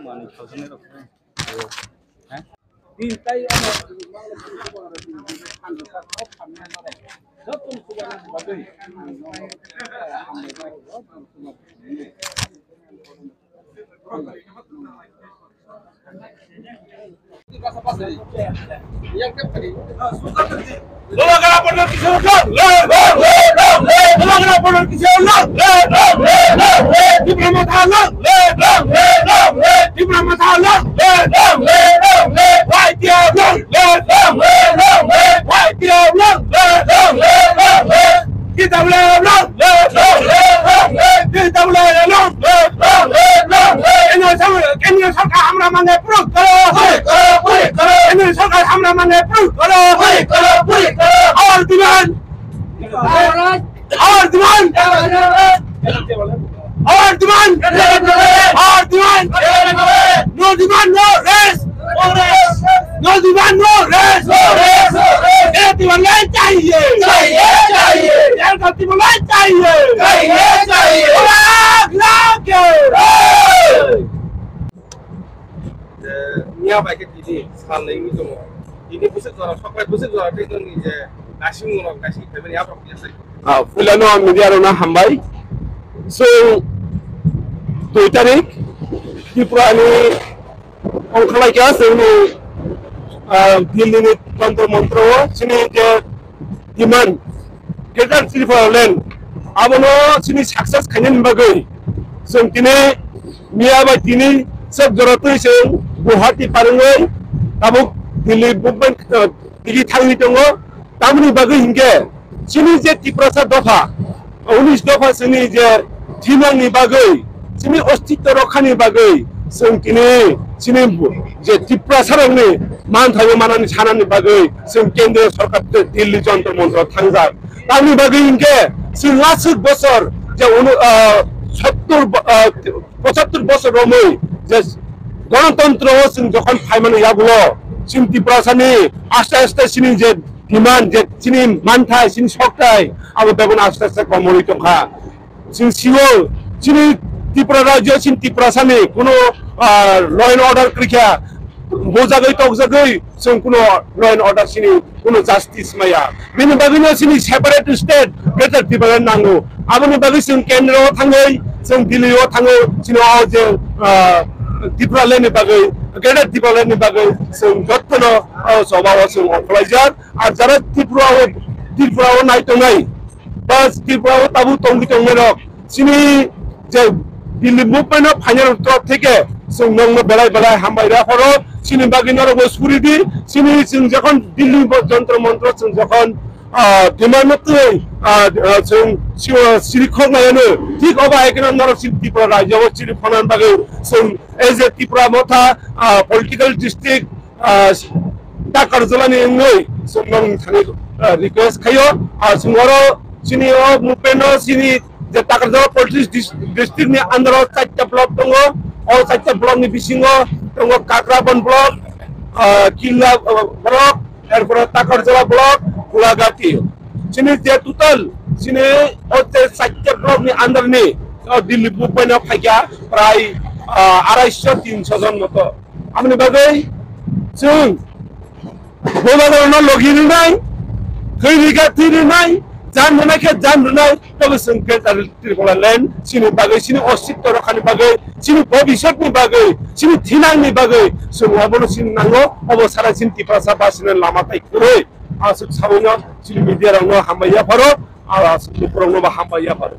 মানে স্বজনের ওখানে হ্যাঁ তাই কেন্দ্রীয় সরকার আমরা মানে প্রয়োগ করো কেন্দ্রীয় সরকার আমরা মানে প্রয়োগ করো और डिमांड और डिमांड और डिमांड और demand no demand no race no demand no race ये डिमांड चाहिए चाहिए चाहिए ये डिमांड चाहिए चाहिए चाहिए Nia baik ini sekali ini semua. Ini pusat suara, sampai pusat suara itu ni je nasi murah nasi. Tapi ni apa punya? Fulano media rona hambai. So, 2 tarik Tripura ni orang kelai kaya sini Delhi ni mantra sini je demand. Kita Tripura lain. Abono sini success kangen bagai. So, kini Nia baik ini सब जरूरत से Guwahati पारंगै Tabuk Delhi Mumbai Delhi थांनि दङ तामनि बागै हिंगे सिनि जे त्रिपुरा दफा 19 दफा सिनि जे थिमांनि बागै सिनि अस्तित्व रखानि बागै जों किनि सिनि जे त्रिपुरा सरंनि मान थायो मानानि सानानि बागै जों केन्द्र सरकार दिल्ली जन्तर मन्त्र थांजा तामनि बागै हिंगे जों लासुक बोसोर जे 75 বছর রমৈ যে গণতন্ত্র যখন ফাইমানে ইয়াগুলো সিন ত্রিপুরাসানি আস্তে আস্তে সিনি যে ডিমান্ড যে সিনি মানথাই সিনি সরকাই আবার বেগুন আস্তে আস্তে কমরি টকা সিন সিও সিনি ত্রিপুরা রাজ্য সিন ত্রিপুরাসানি কোনো ল এন্ড অর্ডার ক্রিয়া বোজাগৈ টকজাগৈ जों কোনো ল এন্ড অর্ডার সিনি কোনো জাস্টিস মায়া বিনি বাগিনো সিনি সেপারেট স্টেট গ্রেটার ত্রিপুরা নাঙ্গো আবনি বাগি जों কেন্দ্রও थाङै जों दिल्लीयाव थाङो सिनो जे त्रिपुरा लेनि बागै गेदेर त्रिपुरा लेनि बागै जों जत्तनो सभाव जों अखलायजार आरो जारा त्रिपुरायाव नायतोङै बास त्रिपुरायाव ताबु तंगि तंगेरक सिनि जे दिल्ली मुभमेन्ट फाइनाल तरफ থেকে जों नंनो बेलाय बेलाय हामबायरा हरो सिनि बागै नरगो सुरिदि सिनि जों যখন दिल्ली যন্ত্র মন্ত্র जों যখন ডিমান্ডতে जों सिरिखौ नायनो ঠিক অবা এখানে নরসিং ত্রিপুরা রাজ্য সিরি ফনান বাগে जों एज ए त्रिपुरा मथा पलिटिकल डिस्ट्रिक्ट टाकारजलानि नै जों नों थानि रिक्वेस्ट खायो आरो जोंरो सिनि मुभमेन्ट सिनि जे टाकारजला पलिटिकल डिस्ट्रिक्ट नि आन्दाराव 4टा ब्लक दङ अ 4टा ब्लक नि बिसिङाव दङ काक्राबन ब्लक किल्ला ब्लक एरपर टाकारजला ब्लक गुलाघाटी सिनि जे टोटल सिनि ओते 4टा ब्लक नि आन्दार नि दिल्ली मुभमेन्ट फाइया प्राय 250-300 जन मत आमनि बागै जों गोबागावनो लगिनाय थैरिगा थैरिनाय जान मोनायखे जान रुनाय तबे जों गेटार त्रिपुरा लेन्ड सिनि बागै सिनि अस्तित्व रखानि बागै सिनि भबिष्यतनि बागै सिनि थिनांनि बागै जों आबनो सिनि नांगौ अबसारा सिनि त्रिपुरा बासिनो लामा थाइखुरै आसु सावनो सिनि मिडिया रावनो हामबाया फारो आरो आसु त्रिपुरावनो हामबाया फारो